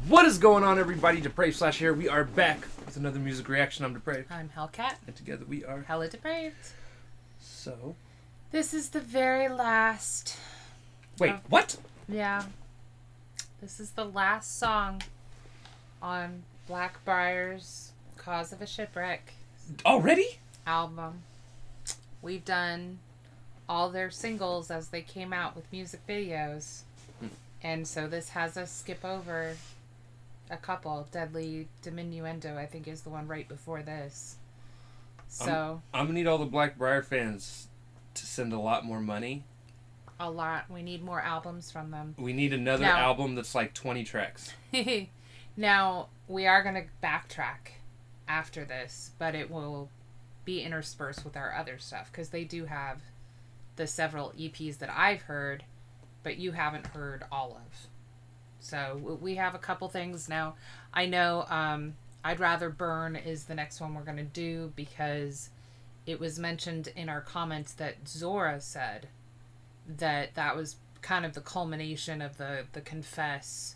What is going on, everybody? Depraved Slash here. We are back with another music reaction. I'm Depraved. I'm Hellcat. And together we are HellaDepraved. So... This is the very last... Wait, what? Yeah. This is the last song on Blackbriar's Cause of a Shipwreck Already? album. We've done all their singles as they came out with music videos. And so this has us skip over a couple. Deadly Diminuendo, I think, is the one right before this. So I'm gonna need all the Blackbriar fans to send a lot more money. A lot. We need more albums from them. We need another album that's like 20 tracks. Now, we are going to backtrack after this, but it will be interspersed with our other stuff, because they do have the several EPs that I've heard, but you haven't heard all of. So we have a couple things now. I know I'd Rather Burn is the next one we're going to do, because it was mentioned in our comments that Zora said that that was kind of the culmination of the Confess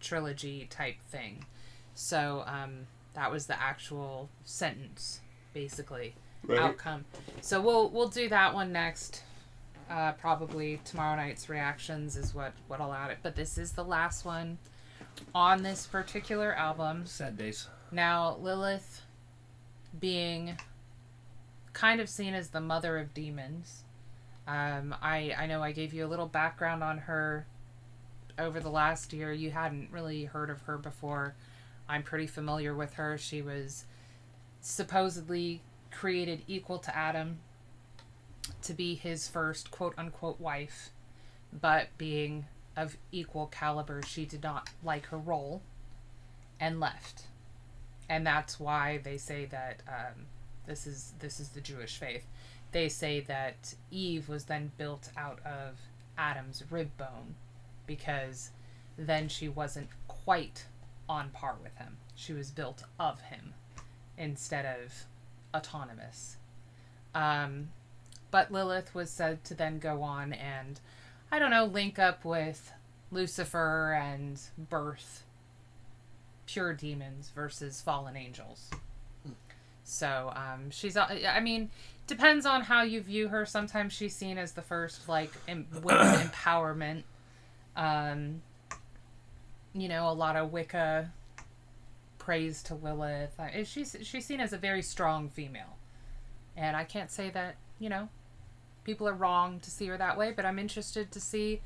trilogy type thing. So that was the actual sentence, basically, outcome. So we'll do that one next. Probably tomorrow night's reactions is what I'll add it. But this is the last one on this particular album. Sad days. Now, Lilith being kind of seen as the mother of demons. I know I gave you a little background on her over the last year. You hadn't really heard of her before. I'm pretty familiar with her. She was supposedly created equal to Adam to be his first quote-unquote wife, but being of equal caliber, she did not like her role and left. And that's why they say that this is the Jewish faith. They say that Eve was then built out of Adam's rib bone, because then she wasn't quite on par with him. She was built of him instead of autonomous. But Lilith was said to then go on and, I don't know, link up with Lucifer and birth pure demons versus fallen angels. So, she's, I mean, depends on how you view her. Sometimes she's seen as the first, like, women's empowerment. You know, a lot of Wicca praise to Lilith. She's seen as a very strong female. And I can't say that, you know, people are wrong to see her that way, but I'm interested to see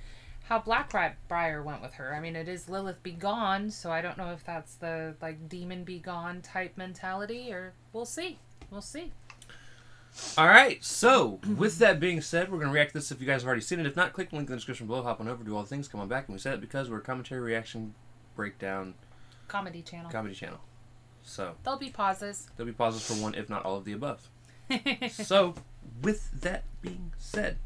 how Blackbriar went with her. I mean, it is Lilith Be Gone, so I don't know if that's the, like, Demon Be Gone type mentality, or we'll see. We'll see. Alright, so, with that being said, we're going to react to this if you guys have already seen it. If not, click the link in the description below, hop on over, do all the things, come on back, and we said it because we're a commentary, reaction, breakdown... Comedy channel. Comedy channel. So... There'll be pauses. There'll be pauses for one, if not all of the above. So, with that being said...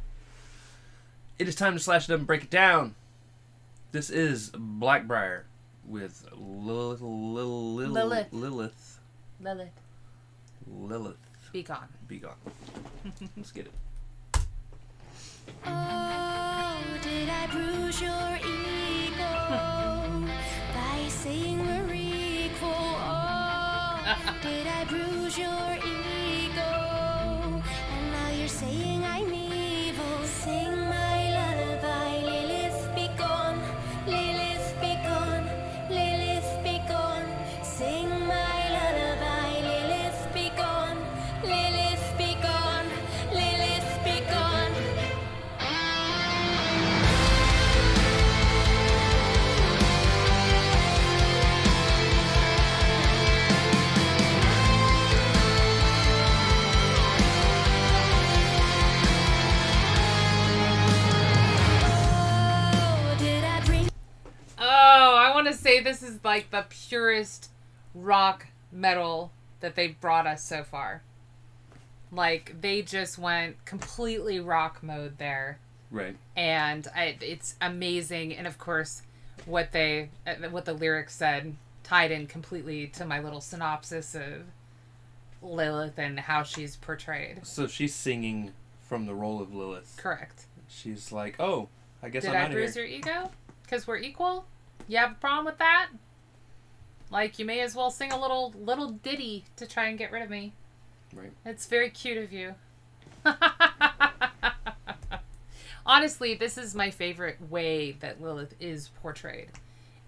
It is time to slash it up and break it down. This is Blackbriar with Lilith. Be Gone. Be Gone. Let's get it. Oh, did I bruise your ego by saying we're equal? Oh, did I bruise your ego? And now you're saying I'm evil. Sing my lullaby, Lilith be gone, Lilith be gone, Lilith be gone. Sing my lullaby, Lilith be gone, Lilith be gone, Lilith be gone. Say this is like the purest rock metal that they've brought us so far. Like, they just went completely rock mode there. Right. And it's amazing. And of course, what the lyrics said tied in completely to my little synopsis of Lilith and how she's portrayed. So she's singing from the role of Lilith. Correct. She's like, oh, I guess Did I'm I out of here. bruise your ego? Because we're equal? You have a problem with that? Like, you may as well sing a little ditty to try and get rid of me. Right. It's very cute of you. Honestly, this is my favorite way that Lilith is portrayed.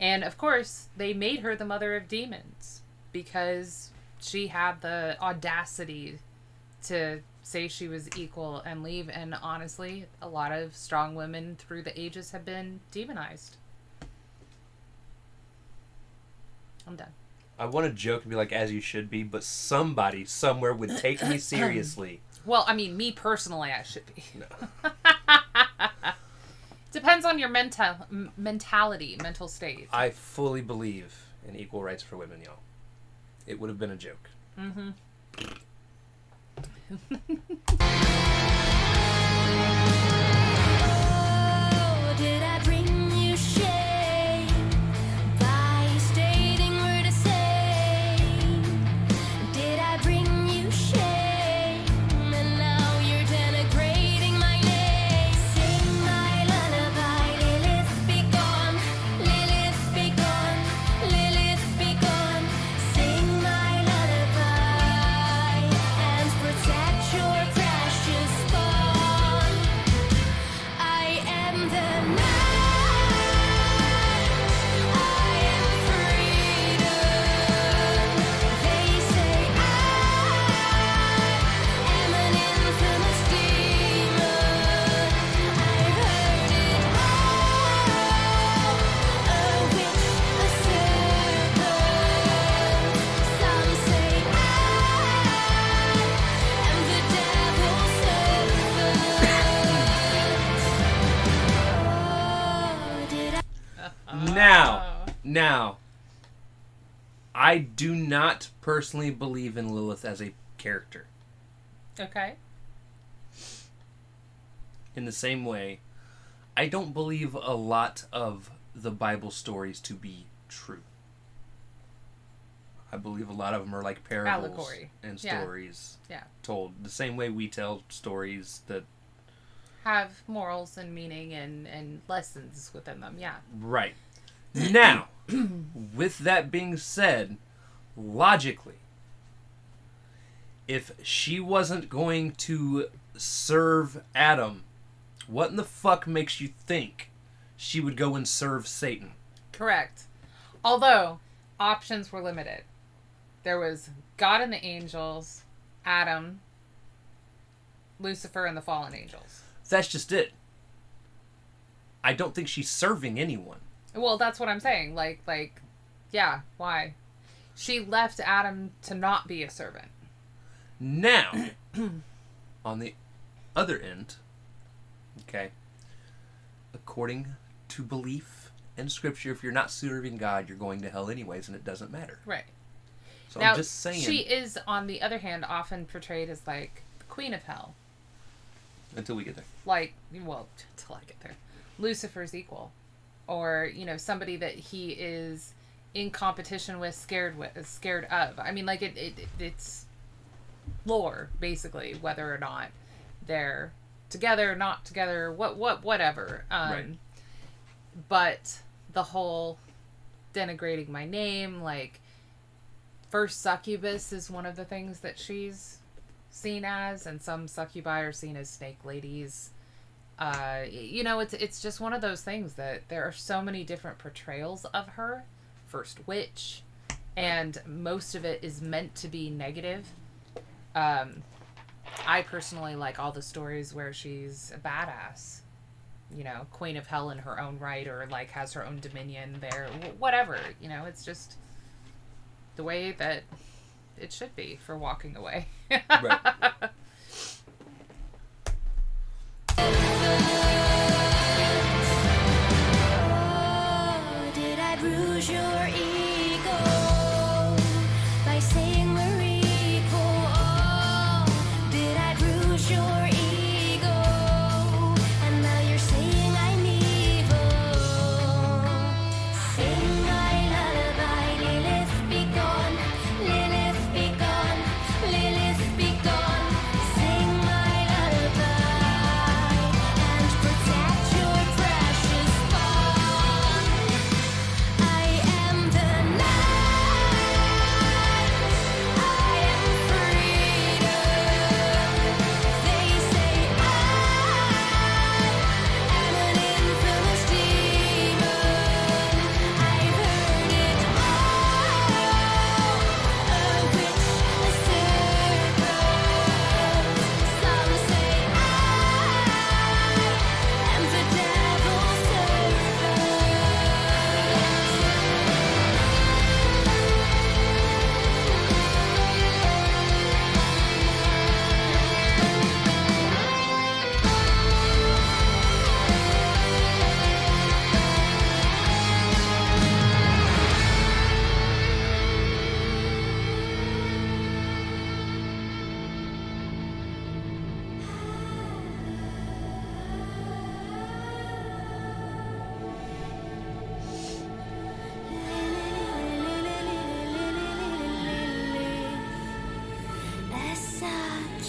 And, of course, they made her the mother of demons because she had the audacity to say she was equal and leave. And, honestly, a lot of strong women through the ages have been demonized. I'm done. I want to joke and be like, as you should be, but somebody somewhere would take me seriously. Well, I mean, me personally, I should be. No. Depends on your mentality, mental state. I fully believe in equal rights for women, y'all. It would have been a joke. Mm-hmm. Oh, did I bring you shame by stating we're the same? Did I bring you shame and now you're denigrating my name? Sing my lullaby, Lilith be gone, Lilith be gone, Lilith be gone. Sing my lullaby and protect your precious spawn. I am the night, I am freedom. They say I am an infamous demon. I've heard it all, a witch, a serpent. Some say I am the devil's servant. Oh, did I? Now, I do not personally believe in Lilith as a character. Okay. In the same way, I don't believe a lot of the Bible stories to be true. I believe a lot of them are like parables Allegory. and Yeah. stories Yeah. told the same way we tell stories that... Have morals and meaning and lessons within them, yeah. Right. Now, with that being said, logically, if she wasn't going to serve Adam, what in the fuck makes you think she would go and serve Satan? Correct. Although, options were limited. There was God and the angels, Adam, Lucifer, and the fallen angels. That's just it. I don't think she's serving anyone. Well, that's what I'm saying. Like, yeah, why? She left Adam to not be a servant. Now, on the other end, okay, according to belief and scripture, if you're not serving God, you're going to hell anyways, and it doesn't matter. Right. So Now, I'm just saying. she is, on the other hand, often portrayed as, like, the queen of hell. Until we get there. Like, well, until I get there. Lucifer's equal. Or, you know, somebody that he is in competition with, scared of. I mean, like, it's lore, basically, whether or not they're together, not together, whatever. Right. But the whole denigrating my name, like, first succubus is one of the things that she's seen as, and some succubi are seen as snake ladies. You know, it's just one of those things that there are so many different portrayals of her. First witch, and most of it is meant to be negative. I personally like all the stories where she's a badass, you know, queen of hell in her own right, or like has her own dominion there, whatever, you know. It's just the way that it should be for walking away. Right. Oh, did I bruise your ego by saying we're equal? Oh, did I bruise your ego and now you're saying I'm evil? Sing my lullaby, Lilith be gone, Lilith be gone, Lilith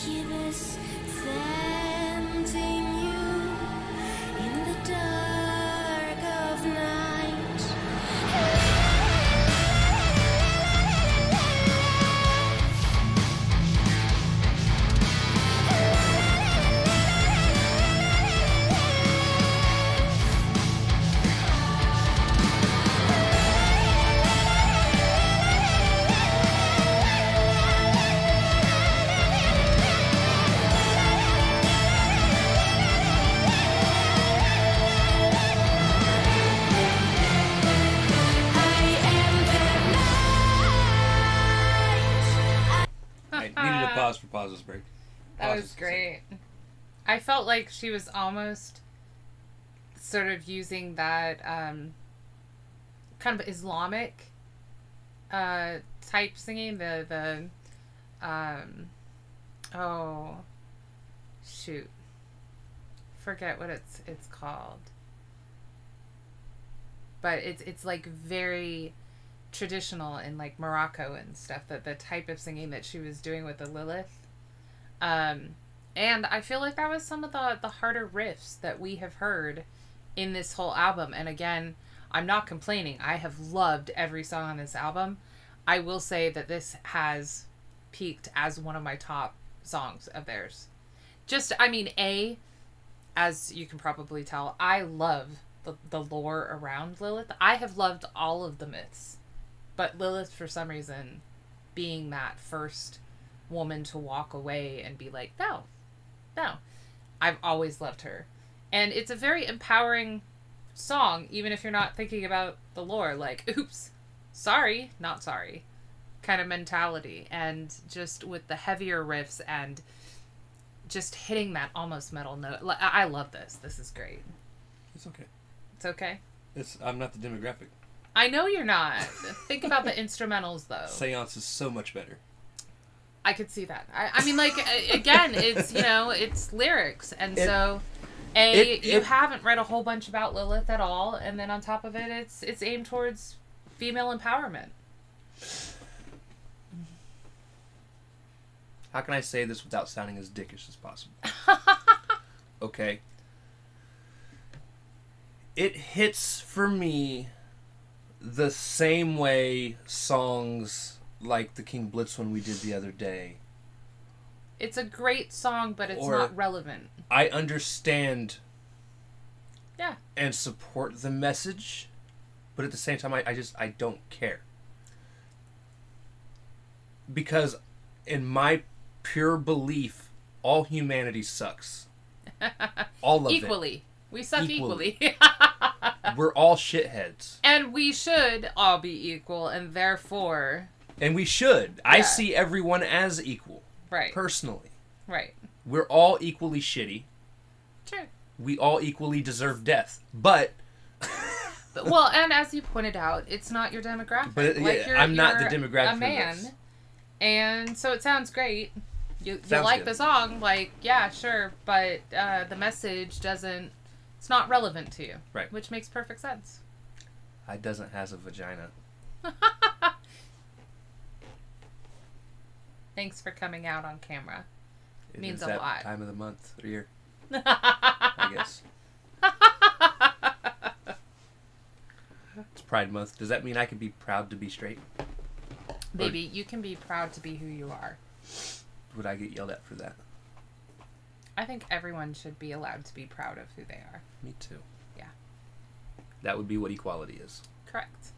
keep us tempting you in the dark of night. I needed a pause for pauses break. That Pauses was for great. I felt like she was almost sort of using that kind of Islamic type singing. Oh shoot, forget what it's called. But it's like very traditional in like Morocco and stuff, that the type of singing that she was doing with the Lilith. And I feel like that was some of the harder riffs that we have heard in this whole album. And again, I'm not complaining. I have loved every song on this album. I will say that this has peaked as one of my top songs of theirs. Just, I mean, as you can probably tell, I love the lore around Lilith. I have loved all of the myths. But Lilith, for some reason, being that first woman to walk away and be like, no. I've always loved her. And it's a very empowering song, even if you're not thinking about the lore. Like, oops, sorry, not sorry kind of mentality. And just with the heavier riffs and just hitting that almost metal note. I love this. This is great. It's okay. It's okay? I'm not the demographic. I know you're not. Think about the instrumentals, though. Seance is so much better. I could see that. I mean, like, again, it's, it's lyrics. And so, you haven't read a whole bunch about Lilith at all. And then on top of it, it's aimed towards female empowerment. How can I say this without sounding as dickish as possible? Okay. It hits for me the same way songs like the King Blitz one we did the other day. It's a great song, but it's not relevant. I understand Yeah. and support the message, but at the same time, I don't care. Because in my pure belief, all humanity sucks. All of it. Equally. We suck equally. We're all shitheads. And we should all be equal, and therefore... And we should. Yeah. I see everyone as equal. Right. Personally. Right. We're all equally shitty. Sure. We all equally deserve death. But... well, and as you pointed out, it's not your demographic. But like I'm not the demographic a man, for this. And so it sounds great. You Sounds like good. the song, like, yeah, sure, but the message doesn't... It's not relevant to you. Right. Which makes perfect sense. I doesn't has a vagina. Thanks for coming out on camera. It Means is a that lot. time of the month or year. I guess. It's Pride Month. Does that mean I can be proud to be straight? Baby, you can be proud to be who you are. Would I get yelled at for that? I think everyone should be allowed to be proud of who they are. Me too. Yeah. That would be what equality is. Correct.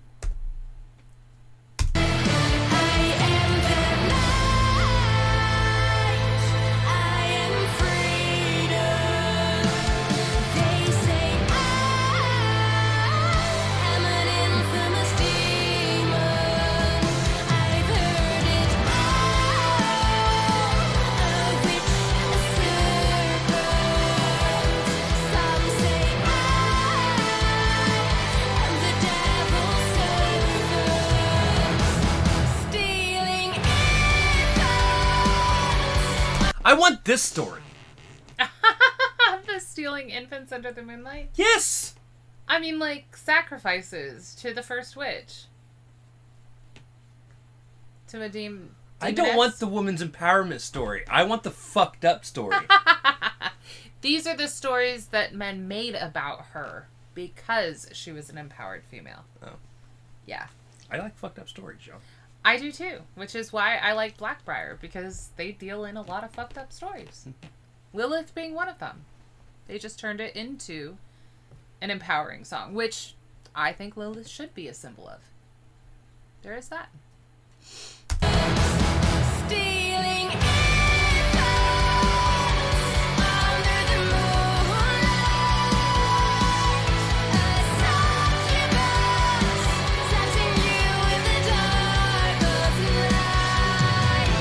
I want this story. The stealing infants under the moonlight? Yes! I mean, like, sacrifices to the first witch. To I don't want the woman's empowerment story. I want the fucked up story. These are the stories that men made about her because she was an empowered female. Oh. Yeah. I like fucked up stories, Joe. I do too, which is why I like Blackbriar, because they deal in a lot of fucked up stories. Lilith being one of them. They just turned it into an empowering song, which I think Lilith should be a symbol of. There is that. Stealing infants under the moonlight, a succubus touching you in the dark of night.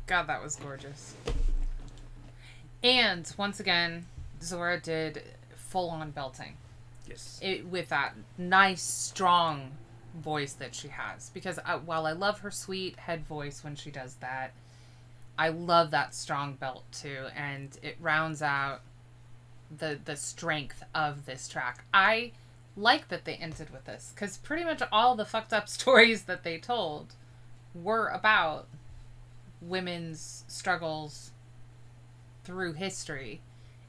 God, that was gorgeous. And once again, Zora did full-on belting. Yes. With that nice, strong voice that she has. Because while I love her sweet head voice when she does that, I love that strong belt too. And it rounds out the strength of this track. I like that they ended with this, because pretty much all the fucked up stories that they told were about women's struggles through history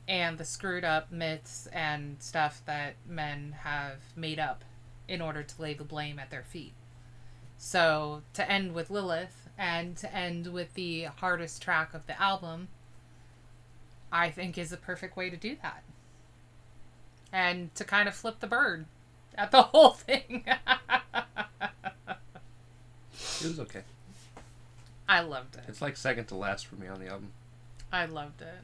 and the screwed up myths and stuff that men have made up in order to lay the blame at their feet. So to end with Lilith and to end with the hardest track of the album, I think is a perfect way to do that. And to kind of flip the bird at the whole thing. It was okay. I loved it. It's like second to last for me on the album. I loved it.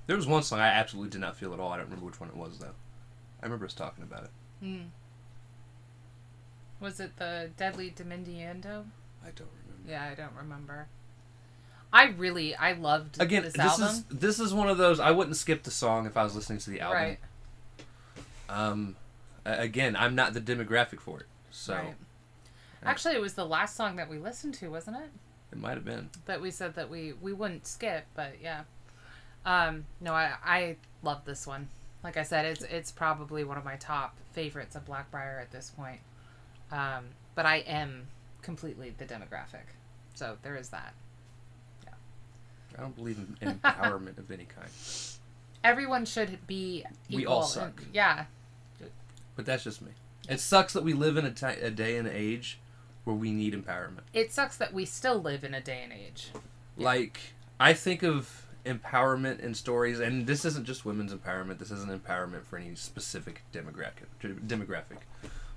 There was one song I absolutely did not feel at all. I don't remember which one it was, though. I remember us talking about it. Was it the Deadly Dimendiendo? I don't remember. Yeah, I don't remember. I loved this album. This is one of those, I wouldn't skip the song if I was listening to the album. Right. Again, I'm not the demographic for it, so. Right. Actually, it was the last song that we listened to, wasn't it? It might have been. That we said that we wouldn't skip, but yeah. No, I love this one. Like I said, it's probably one of my top favorites of Blackbriar at this point. But I am completely the demographic. So there is that. Yeah. I don't believe in empowerment of any kind. Everyone should be equal. We all suck. Yeah. But that's just me. It sucks that we live in a day and age where we need empowerment. It sucks that we still live in a day and age. Yeah. Like, I think of empowerment in stories, and this isn't just women's empowerment. This isn't empowerment for any specific demographic.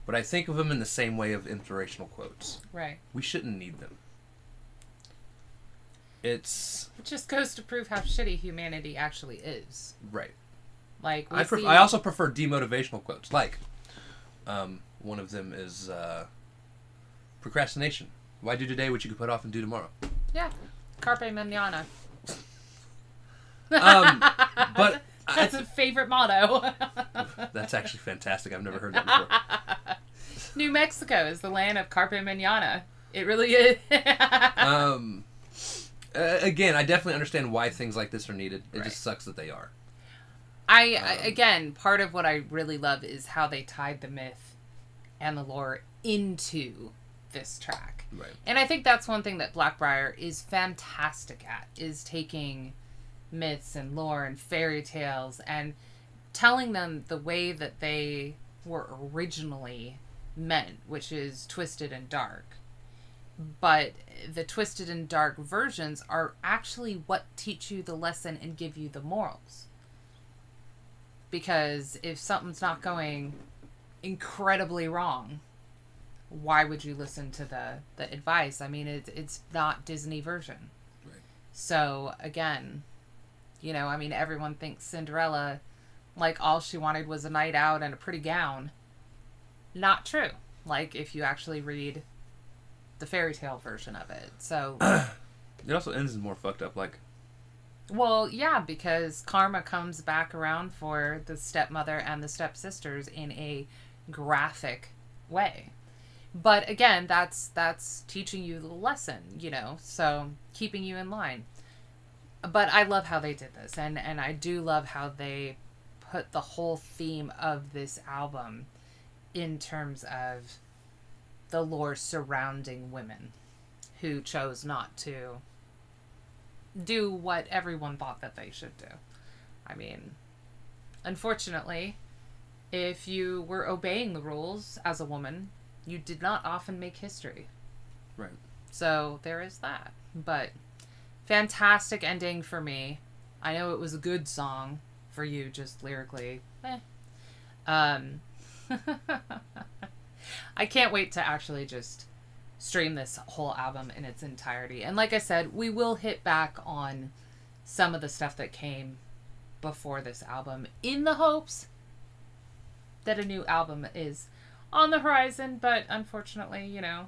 But I think of them in the same way of inspirational quotes. Right. We shouldn't need them. It just goes to prove how shitty humanity actually is. Right. Like, I also prefer demotivational quotes. Like, one of them is procrastination. Why do today what you could put off and do tomorrow? Yeah. Carpe manana. But that's a favorite motto. That's actually fantastic. I've never heard that before. New Mexico is the land of carpe manana. It really is. Again, I definitely understand why things like this are needed. It Right. just sucks that they are. Again, part of what I really love is how they tied the myth and the lore into this track. Right. And I think that's one thing that Blackbriar is fantastic at, is taking myths and lore and fairy tales and telling them the way that they were originally meant, which is twisted and dark. But the twisted and dark versions are actually what teach you the lesson and give you the morals. Because if something's not going incredibly wrong, why would you listen to the advice? I mean, it's not Disney version. Right. So, again, you know, I mean, everyone thinks Cinderella, like, all she wanted was a night out and a pretty gown. Not true. Like, if you actually read the fairy tale version of it. So... It also ends in more fucked up, like... Well, yeah, because karma comes back around for the stepmother and the stepsisters in a graphic way. But again, that's teaching you the lesson, you know, so keeping you in line. But I love how they did this, and I do love how they put the whole theme of this album in terms of the lore surrounding women who chose not to do what everyone thought that they should do. I mean, unfortunately, if you were obeying the rules as a woman, you did not often make history. Right. So there is that. But fantastic ending for me. I know it was a good song for you, just lyrically. I can't wait to actually just stream this whole album in its entirety. And like I said, we will hit back on some of the stuff that came before this album in the hopes that a new album is on the horizon. But unfortunately, you know,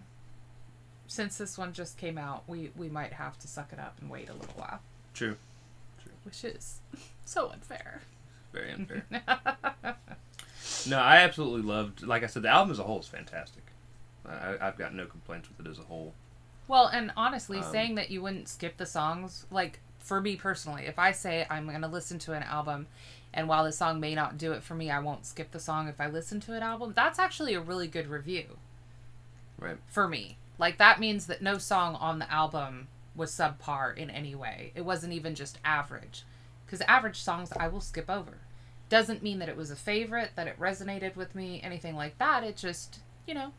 since this one just came out, we might have to suck it up and wait a little while. True. Which is so unfair. Very unfair. No, I absolutely loved, like I said, the album as a whole is fantastic. I've got no complaints with it as a whole. Well, and honestly, saying that you wouldn't skip the songs, like, for me personally, if I say I'm going to listen to an album, and while the song may not do it for me, I won't skip the song if I listen to an album, that's actually a really good review. Right. For me. Like, that means that no song on the album was subpar in any way. It wasn't even just average. Because average songs I will skip over. Doesn't mean that it was a favorite, that it resonated with me, anything like that. It just, you know...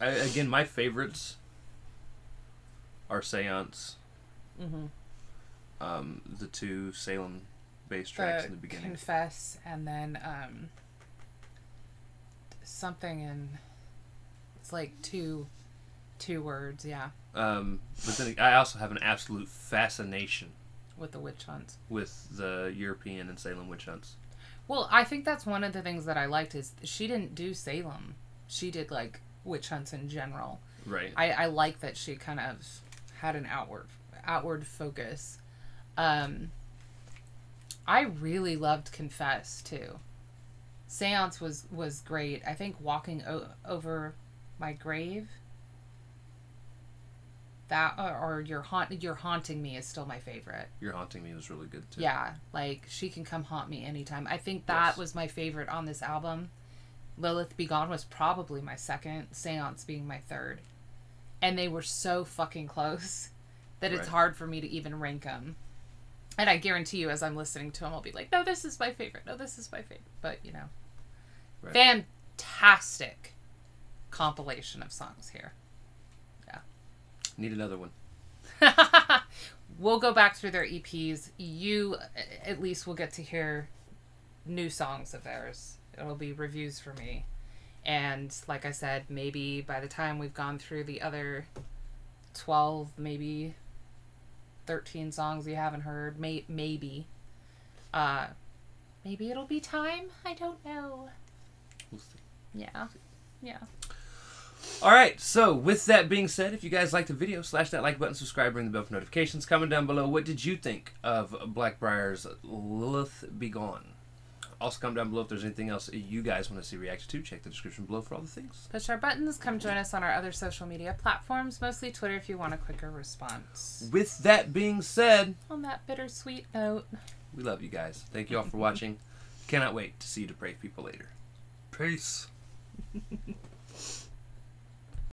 Again, my favorites are Seance. Mm-hmm. The two Salem bass tracks in the beginning. Confess, and then, something in, it's like two words, yeah. But then I also have an absolute fascination with the witch hunts. With the European and Salem witch hunts. Well, I think that's one of the things that I liked is she didn't do Salem. She did, like, witch hunts in general. Right. I like that she kind of had an outward focus. I really loved Confess, too. Seance was great. I think Walking Over My Grave, that, or You're Haunting Me is still my favorite. You're Haunting Me was really good, too. Yeah, like, She Can Come Haunt Me Anytime. I think that was my favorite on this album. Lilith Be Gone was probably my second, Seance being my third. And they were so fucking close that it's hard for me to even rank them. And I guarantee you, as I'm listening to them, I'll be like, no, this is my favorite. No, this is my favorite. But, you know. Fantastic compilation of songs here. Yeah. Need another one. We'll go back through their EPs. You, at least, will get to hear new songs of theirs. It'll be reviews for me. And like I said, maybe by the time we've gone through the other 12, maybe 13 songs you haven't heard, maybe it'll be time. I don't know. We'll see. Yeah. Yeah. Alright, so with that being said, if you guys liked the video, slash that like button, subscribe, ring the bell for notifications. Comment down below, what did you think of Blackbriar's Lilith Be Gone? Also, comment down below if there's anything else you guys want to see react to. Check the description below for all the things. Push our buttons. Come join us on our other social media platforms, mostly Twitter if you want a quicker response. With that being said, on that bittersweet note, we love you guys. Thank you all for watching. Cannot wait to see you depraved people later. Peace.